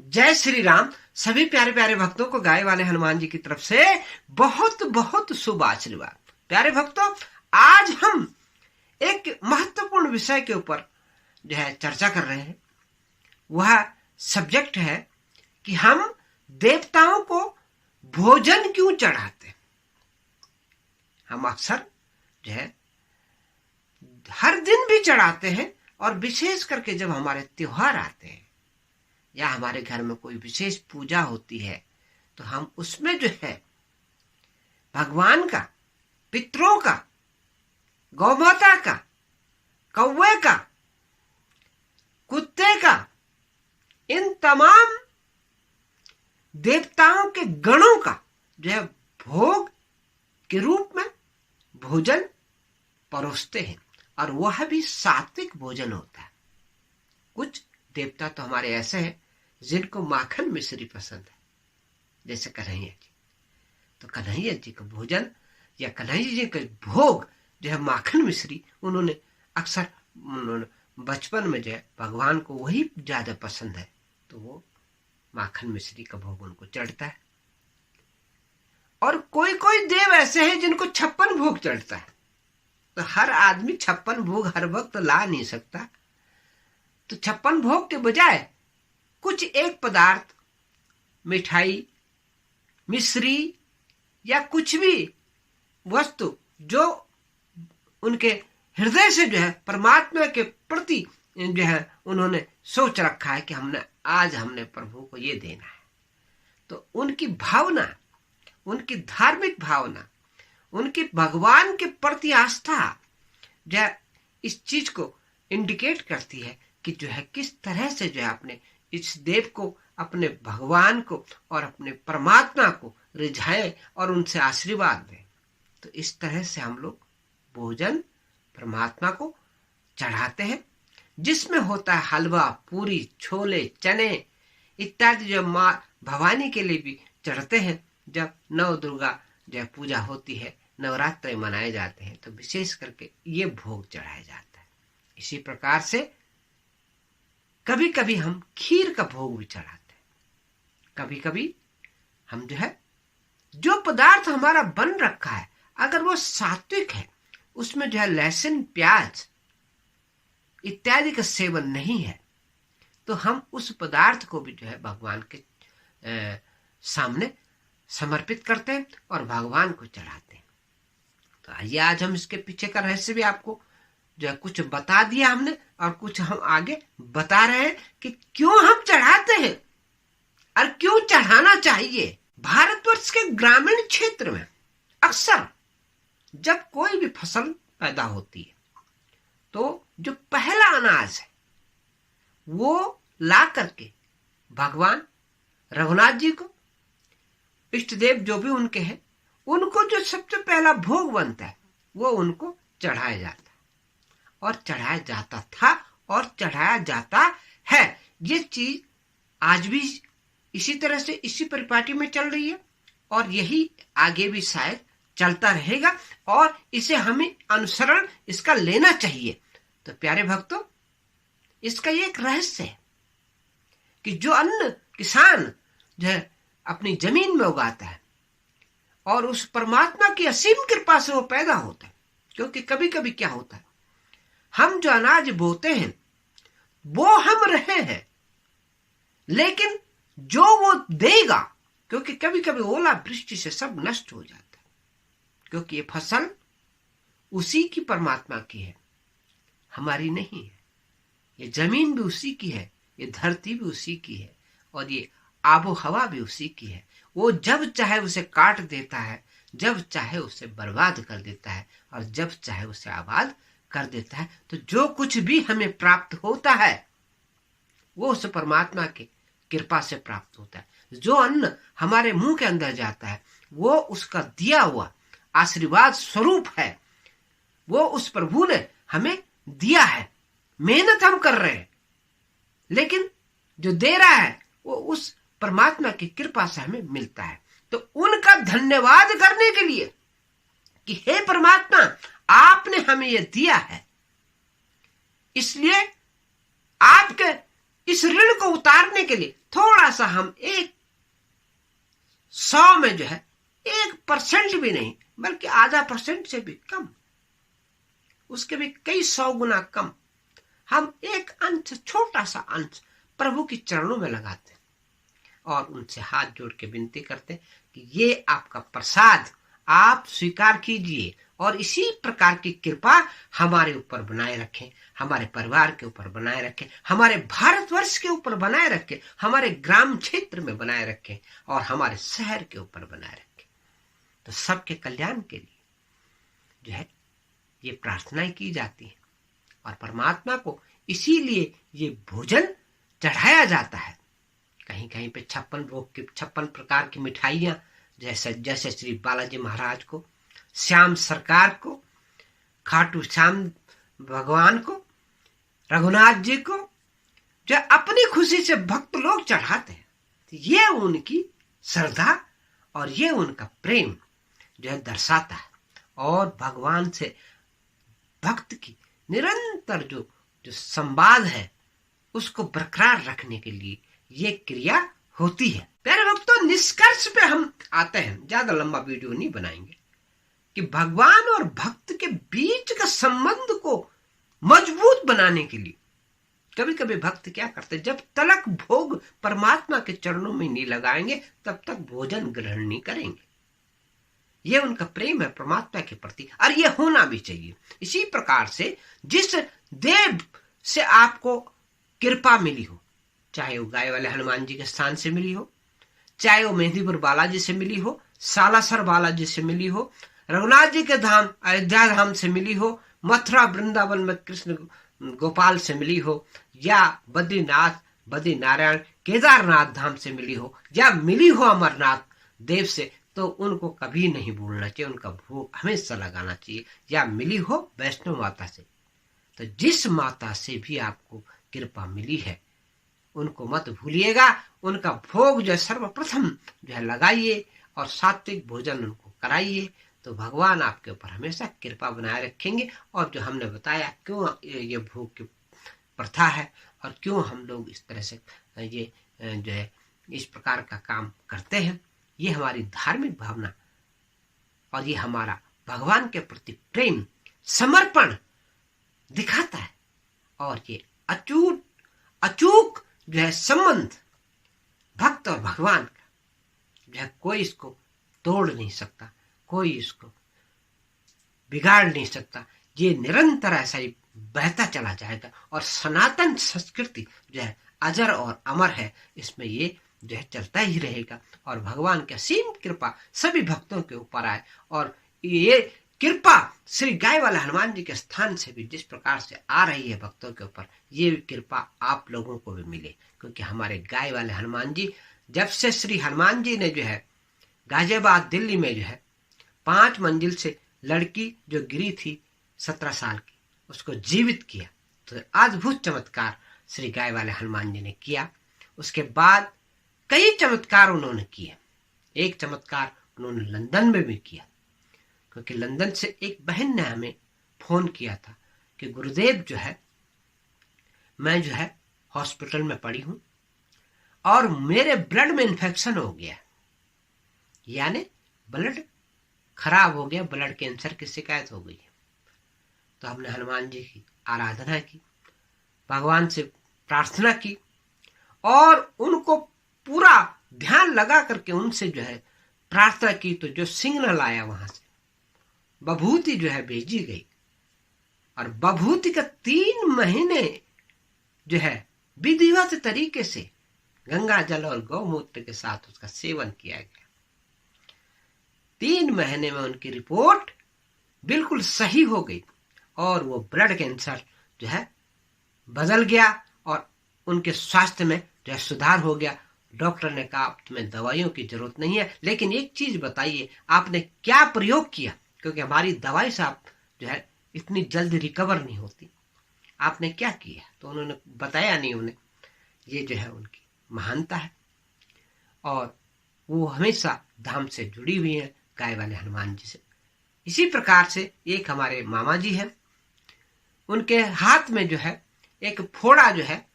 जय श्री राम। सभी प्यारे प्यारे भक्तों को गाय वाले हनुमान जी की तरफ से बहुत बहुत शुभ आशीर्वाद। प्यारे भक्तों, आज हम एक महत्वपूर्ण विषय के ऊपर जो है चर्चा कर रहे हैं। वह सब्जेक्ट है कि हम देवताओं को भोजन क्यों चढ़ाते। हम अक्सर जो है हर दिन भी चढ़ाते हैं, और विशेष करके जब हमारे त्योहार आते हैं या हमारे घर में कोई विशेष पूजा होती है तो हम उसमें जो है भगवान का, पितरों का, गौ माता का, कौवे का, कुत्ते का, इन तमाम देवताओं के गणों का जो है भोग के रूप में भोजन परोसते हैं, और वह भी सात्विक भोजन होता है। कुछ देवता तो हमारे ऐसे हैं जिनको माखन मिश्री पसंद है, जैसे कन्हैया जी। तो कन्हैया जी का भोजन या कन्हैया जी का भोग जो है माखन मिश्री, उन्होंने अक्सर बचपन में जो है भगवान को वही ज्यादा पसंद है, तो वो माखन मिश्री का भोग उनको चढ़ता है। और कोई कोई देव ऐसे हैं जिनको 56 भोग चढ़ता है। तो हर आदमी 56 भोग हर वक्त ला नहीं सकता, तो 56 भोग के बजाय कुछ एक पदार्थ, मिठाई, मिश्री या कुछ भी वस्तु जो उनके हृदय से जो है परमात्मा के प्रति जो है उन्होंने सोच रखा है कि हमने प्रभु को ये देना है, तो उनकी भावना, उनकी धार्मिक भावना, उनकी भगवान के प्रति आस्था जो है इस चीज को इंडिकेट करती है कि जो है किस तरह से जो है अपने इस देव को, अपने भगवान को और अपने परमात्मा को रिझाए और उनसे आशीर्वाद दें। तो इस तरह से हम लोग भोजन परमात्मा को चढ़ाते हैं, जिसमें होता है हलवा, पूरी, छोले, चने इत्यादि, जो माँ भवानी के लिए भी चढ़ते हैं। जब नव दुर्गा जो पूजा होती है, नवरात्र मनाए जाते हैं, तो विशेष करके ये भोग चढ़ाया जाता है। इसी प्रकार से कभी कभी हम खीर का भोग भी चढ़ाते हैं। कभी कभी हम जो है जो पदार्थ हमारा बन रखा है, अगर वो सात्विक है, उसमें जो है लहसुन, प्याज इत्यादि का सेवन नहीं है, तो हम उस पदार्थ को भी जो है भगवान के सामने समर्पित करते हैं और भगवान को चढ़ाते हैं। तो आइए आज हम इसके पीछे का रहस्य भी आपको जो है कुछ बता दिया हमने, और कुछ हम आगे बता रहे हैं कि क्यों हम चढ़ाते हैं और क्यों चढ़ाना चाहिए। भारतवर्ष के ग्रामीण क्षेत्र में अक्सर जब कोई भी फसल पैदा होती है, तो जो पहला अनाज है वो ला करके भगवान रघुनाथ जी को, इष्ट देव जो भी उनके हैं, उनको जो सबसे पहला भोग बनता है वो उनको चढ़ाया जाता है, और चढ़ाया जाता था और चढ़ाया जाता है। ये चीज आज भी इसी तरह से इसी परिपाटी में चल रही है, और यही आगे भी शायद चलता रहेगा, और इसे हमें अनुसरण इसका लेना चाहिए। तो प्यारे भक्तों, इसका ये एक रहस्य है कि जो अन्न किसान जो है अपनी जमीन में उगाता है, और उस परमात्मा की असीम कृपा से वो पैदा होता है। क्योंकि कभी कभी क्या होता है, हम जो अनाज बोते हैं वो हम रहे हैं, लेकिन जो वो देगा, क्योंकि कभी कभी ओला वृष्टि से सब नष्ट हो जाता है, क्योंकि ये फसल उसी की, परमात्मा की है, हमारी नहीं है। ये जमीन भी उसी की है, ये धरती भी उसी की है, और ये आबो हवा भी उसी की है। वो जब चाहे उसे काट देता है, जब चाहे उसे बर्बाद कर देता है, और जब चाहे उसे आबाद कर देता है। तो जो कुछ भी हमें प्राप्त होता है वो उस परमात्मा की कृपा से प्राप्त होता है। जो अन्न हमारे मुंह के अंदर जाता है वो उसका दिया हुआ आशीर्वाद स्वरूप है, वो उस प्रभु ने हमें दिया है। मेहनत हम कर रहे हैं, लेकिन जो दे रहा है वो उस परमात्मा की कृपा से हमें मिलता है। तो उनका धन्यवाद करने के लिए कि हे परमात्मा, आपने हमें यह दिया है, इसलिए आपके इस ऋण को उतारने के लिए थोड़ा सा हम 100 में जो है 1% भी नहीं, बल्कि आधा % से भी कम, उसके भी कई 100 गुना कम हम एक अंश, छोटा सा अंश प्रभु के चरणों में लगाते और उनसे हाथ जोड़ के विनती करते कि ये आपका प्रसाद आप स्वीकार कीजिए और इसी प्रकार की कृपा हमारे ऊपर बनाए रखें, हमारे परिवार के ऊपर बनाए रखें, हमारे भारतवर्ष के ऊपर बनाए रखें, हमारे ग्राम क्षेत्र में बनाए रखें और हमारे शहर के ऊपर बनाए रखें। तो सबके कल्याण के लिए जो है ये प्रार्थनाएं की जाती है और परमात्मा को इसीलिए ये भोजन चढ़ाया जाता है। कहीं कहीं पे 56 प्रकार की मिठाइयां, जैसे श्री बालाजी महाराज को, श्याम सरकार को, खाटू श्याम भगवान को, रघुनाथ जी को, जो अपनी खुशी से भक्त लोग चढ़ाते हैं। तो ये उनकी श्रद्धा और ये उनका प्रेम जो है दर्शाता है। और भगवान से भक्त की निरंतर जो संवाद है उसको बरकरार रखने के लिए ये क्रिया होती है। प्यारे भक्तों, निष्कर्ष पे हम आते हैं, ज्यादा लंबा वीडियो नहीं बनाएंगे, कि भगवान और भक्त के बीच का संबंध को मजबूत बनाने के लिए कभी कभी भक्त क्या करते, जब तलक भोग परमात्मा के चरणों में नहीं लगाएंगे तब तक भोजन ग्रहण नहीं करेंगे। ये उनका प्रेम है परमात्मा के प्रति और ये होना भी चाहिए। इसी प्रकार से जिस देव से आपको कृपा मिली हो, चाहे वो गाय वाले हनुमान जी के स्थान से मिली हो, चाहे वो मेहंदीपुर बालाजी से मिली हो, सालासर बालाजी से मिली हो, रघुनाथ जी के धाम अयोध्या धाम से मिली हो, मथुरा वृंदावन में कृष्ण गोपाल से मिली हो, या बद्रीनाथ बद्रीनारायण केदारनाथ धाम से मिली हो, या मिली हो अमरनाथ देव से, तो उनको कभी नहीं भूलना चाहिए, उनका भोग हमेशा लगाना चाहिए। या मिली हो वैष्णव माता से, तो जिस माता से भी आपको कृपा मिली है उनको मत भूलिएगा, उनका भोग जो सर्वप्रथम जो है लगाइए और सात्विक भोजन उनको कराइए, तो भगवान आपके ऊपर हमेशा कृपा बनाए रखेंगे। और जो हमने बताया क्यों ये भोग की प्रथा है और क्यों हम लोग इस तरह से ये जो है इस प्रकार का काम करते हैं, ये हमारी धार्मिक भावना और ये हमारा भगवान के प्रति प्रेम समर्पण दिखाता है। और ये अचूक जो है संबंध भक्त और भगवान का जो है कोई इसको तोड़ नहीं सकता, कोई इसको बिगाड़ नहीं सकता। ये निरंतर ऐसा ही बहता चला जाएगा और सनातन संस्कृति जो है अजर और अमर है, इसमें ये जो है चलता ही रहेगा। और भगवान की असीम कृपा सभी भक्तों के ऊपर आए और ये कृपा श्री गाय वाले हनुमान जी के स्थान से भी जिस प्रकार से आ रही है भक्तों के ऊपर, ये कृपा आप लोगों को भी मिले। क्योंकि हमारे गाय वाले हनुमान जी, जब से श्री हनुमान जी ने जो है गाजियाबाद दिल्ली में जो है 5 मंजिल से लड़की जो गिरी थी 17 साल की, उसको जीवित किया, तो अद्भुत चमत्कार श्री गाय वाले हनुमान जी ने किया। उसके बाद कई चमत्कार उन्होंने किए। एक चमत्कार उन्होंने लंदन में भी किया, क्योंकि लंदन से एक बहन ने हमें फोन किया था कि गुरुदेव जो है मैं जो है हॉस्पिटल में पड़ी हूं और मेरे ब्लड में इन्फेक्शन हो गया, यानी ब्लड खराब हो गया, ब्लड कैंसर की शिकायत हो गई है। तो हमने हनुमान जी की आराधना की, भगवान से प्रार्थना की और उनको पूरा ध्यान लगा करके उनसे जो है प्रार्थना की। तो जो सिग्नल आया वहां से बभूति जो है भेजी गई और बभूति का 3 महीने जो है विधिवत तरीके से गंगा जल और गौमूत्र के साथ उसका सेवन किया गया। 3 महीने में उनकी रिपोर्ट बिल्कुल सही हो गई और वो ब्लड कैंसर जो है बदल गया और उनके स्वास्थ्य में जो है सुधार हो गया। डॉक्टर ने कहा तुम्हें दवाइयों की जरूरत नहीं है, लेकिन एक चीज बताइए आपने क्या प्रयोग किया, क्योंकि हमारी दवाई से आप जो है इतनी जल्दी रिकवर नहीं होती, आपने क्या किया? तो उन्होंने बताया नहीं उन्हें। ये जो है उनकी महानता है और वो हमेशा धाम से जुड़ी हुई है गाय वाले हनुमान जी से। इसी प्रकार से एक हमारे मामा जी हैं, उनके हाथ में जो है एक फोड़ा जो है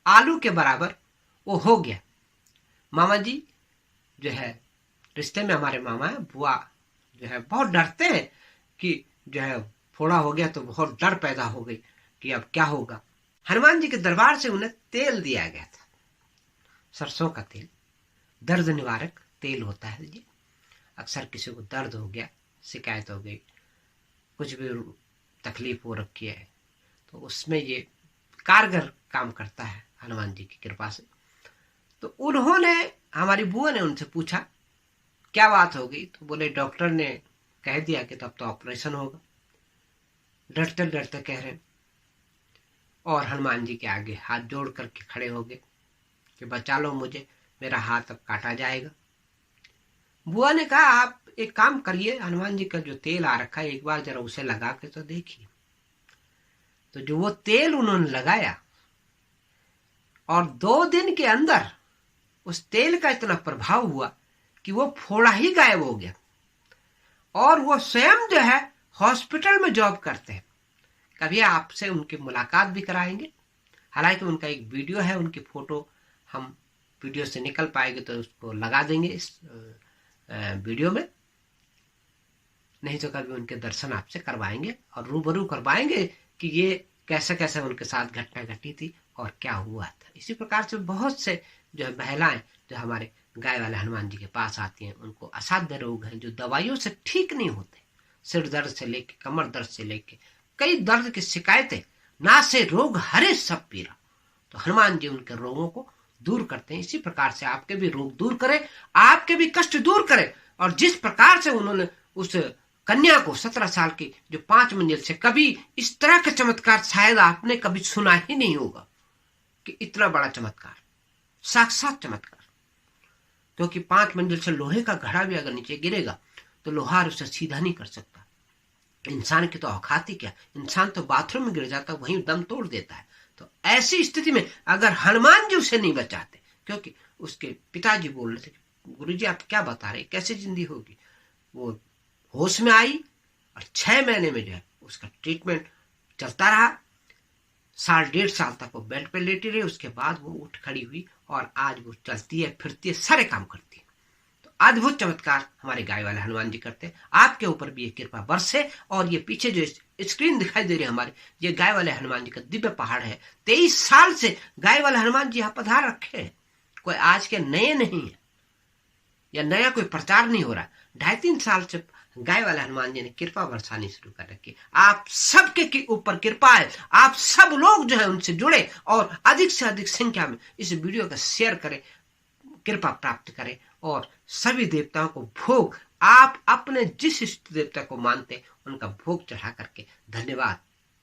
आलू के बराबर वो हो गया। मामा जी जो है रिश्ते में हमारे मामा है, बुआ जो है बहुत डरते हैं कि जो है फोड़ा हो गया तो बहुत डर पैदा हो गई कि अब क्या होगा। हनुमान जी के दरबार से उन्हें तेल दिया गया था, सरसों का तेल, दर्द निवारक तेल होता है ये। अक्सर किसी को दर्द हो गया, शिकायत हो गई, कुछ भी तकलीफ हो रखी है, तो उसमें ये कारगर काम करता है हनुमान जी की कृपा से। तो उन्होंने, हमारी बुआ ने उनसे पूछा क्या बात हो गई, तो बोले डॉक्टर ने कह दिया कि तब तो ऑपरेशन होगा। डरते डरते कह रहे, और हनुमान जी के आगे हाथ जोड़ करके खड़े हो गए कि बचा लो मुझे, मेरा हाथ अब काटा जाएगा। बुआ ने कहा आप एक काम करिए, हनुमान जी का जो तेल आ रखा है एक बार जरा उसे लगा के तो देखिए। तो जो वो तेल उन्होंने लगाया और 2 दिन के अंदर उस तेल का इतना प्रभाव हुआ कि वो फोड़ा ही गायब हो गया। और वो स्वयं जो है हॉस्पिटल में जॉब करते हैं। कभी आपसे उनकी मुलाकात भी कराएंगे, हालांकि उनका एक वीडियो है, उनकी फोटो हम वीडियो से निकल पाएंगे तो उसको लगा देंगे इस वीडियो में, नहीं तो कभी उनके दर्शन आपसे करवाएंगे और रूबरू करवाएंगे कि ये कैसे कैसे उनके साथ घटना घटी थी और क्या हुआ था। इसी प्रकार से बहुत से जो है महिलाएं जो हमारे गाय वाले हनुमान जी के पास आती हैं, उनको असाध्य रोग हैं जो दवाइयों से ठीक नहीं होते, सिर दर्द से लेके कमर दर्द से लेके कई दर्द की शिकायतें, ना से रोग हरे सब पीरा, तो हनुमान जी उनके रोगों को दूर करते हैं। इसी प्रकार से आपके भी रोग दूर करें, आपके भी कष्ट दूर करें। और जिस प्रकार से उन्होंने उस कन्या को 17 साल की जो 5 मंजिल से, कभी इस तरह का चमत्कार शायद आपने कभी सुना ही नहीं होगा कि इतना बड़ा चमत्कार, साक्षात चमत्कार। क्योंकि 5 मंजिल से लोहे का घड़ा भी अगर नीचे गिरेगा तो लोहार उसे सीधा नहीं कर सकता। इंसान की तो औकात ही क्या, इंसान तो बाथरूम में गिर जाता है, वहीं दम तोड़ देता है। तो ऐसी स्थिति में अगर हनुमान जी उसे नहीं बचाते, क्योंकि उसके पिताजी बोल रहे थे गुरुजी आप क्या बता रहे, कैसे जिंदगी होगी। वो होश में आई और 6 महीने में जो है उसका ट्रीटमेंट चलता रहा। 1.5 साल तक वो बेड पे लेटी रही, उसके बाद वो उठ खड़ी हुई और आज वो चलती है, फिरती है, सारे काम करती है। तो अद्भुत चमत्कार हमारे गाय वाले हनुमान जी करते हैं। आपके ऊपर भी ये कृपा बरसे। और ये पीछे जो स्क्रीन दिखाई दे रही है हमारे, ये गाय वाले हनुमान जी का दिव्य पहाड़ है। 23 साल से गाय वाले हनुमान जी यहाँ पधार रखे हैं, कोई आज के नए नहीं है या नया कोई प्रचार नहीं हो रहा। 2.5-3 साल से गाय वाले हनुमान जी ने कृपा बरसानी शुरू कर रखी। आप सबके ऊपर कृपा है, आप सब लोग जो है उनसे जुड़े और अधिक से अधिक संख्या में इस वीडियो का शेयर करें, कृपा प्राप्त करें। और सभी देवताओं को भोग, आप अपने जिस इष्ट देवता को मानते उनका भोग चढ़ा करके धन्यवाद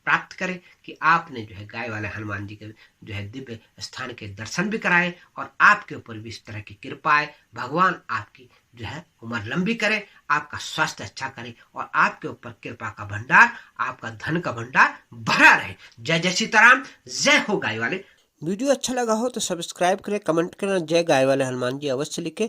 प्राप्त करें कि आपने जो है गाय वाले हनुमान जी के जो है दिव्य स्थान के दर्शन भी कराए और आपके ऊपर भी इस तरह की कृपा है। भगवान आपकी जो है उम्र लंबी करे, आपका स्वास्थ्य अच्छा करे और आपके ऊपर कृपा का भंडार, आपका धन का भंडार भरा रहे। जय जय सीताराम, जय हो गाय वाले। वीडियो अच्छा लगा हो तो सब्सक्राइब करें, कमेंट करें, जय गाय वाले हनुमान जी अवश्य लिखें।